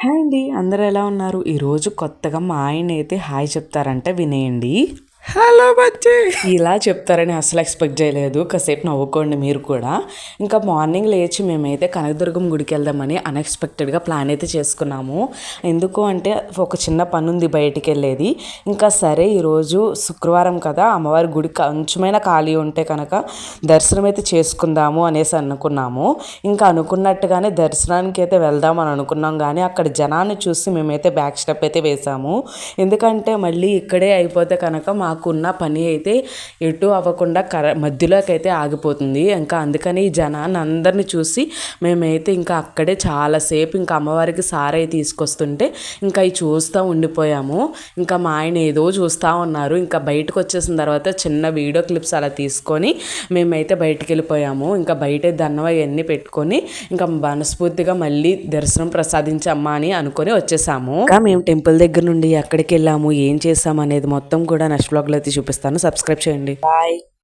Hi అండి. అందరూ ఎలా ఉన్నారు? ఈరోజు కొత్తగా మా ఆయనైతే హాయ్ చెప్తారంటే వినేయండి. హలో బచ్చీ! ఇలా చెప్తారని అసలు ఎక్స్పెక్ట్ చేయలేదు. కాసేపు నవ్వుకోండి మీరు కూడా. ఇంకా మార్నింగ్ లేచి మేమైతే కనకదుర్గం గుడికి వెళ్దామని అన్ఎక్స్పెక్టెడ్గా ప్లాన్ అయితే చేసుకున్నాము. ఎందుకు అంటే ఒక చిన్న పని ఉంది బయటికి వెళ్ళేది. ఇంకా సరే ఈరోజు శుక్రవారం కదా, అమ్మవారి గుడి కొంచెమైనా ఖాళీ ఉంటే కనుక దర్శనం అయితే చేసుకుందాము అనేసి అనుకున్నాము. ఇంకా అనుకున్నట్టుగానే దర్శనానికి అయితే వెళ్దామని అనుకున్నాం, కానీ అక్కడ జనాన్ని చూసి మేమైతే బ్యాక్ స్టెప్ అయితే వేసాము. ఎందుకంటే మళ్ళీ ఇక్కడే అయిపోతే కనుక మాకున్న పని అయితే ఎటు అవ్వకుండా మధ్యలోకి అయితే ఆగిపోతుంది. ఇంకా అందుకని ఈ జనాన్ని అందరిని చూసి మేమైతే ఇంకా అక్కడే చాలాసేపు ఇంకా అమ్మవారికి సారై తీసుకొస్తుంటే ఇంకా అవి చూస్తూ ఉండిపోయాము. ఇంకా మా ఆయన ఏదో చూస్తూ ఉన్నారు. ఇంకా బయటకు వచ్చేసిన తర్వాత చిన్న వీడియో క్లిప్స్ అలా తీసుకొని మేమైతే బయటికి వెళ్ళిపోయాము. ఇంకా బయట దండం అవన్నీ పెట్టుకొని ఇంకా మనస్ఫూర్తిగా మళ్ళీ దర్శనం ప్రసాదించమ్మా అని అనుకొని వచ్చేసాము. ఇంకా మేము టెంపుల్ దగ్గర నుండి ఎక్కడికి వెళ్ళాము, ఏం చేసాము అనేది మొత్తం కూడా నెక్స్ట్ వ్లాగ్లో అయితే చూపిస్తాను. సబ్స్క్రైబ్ చేయండి. బాయ్.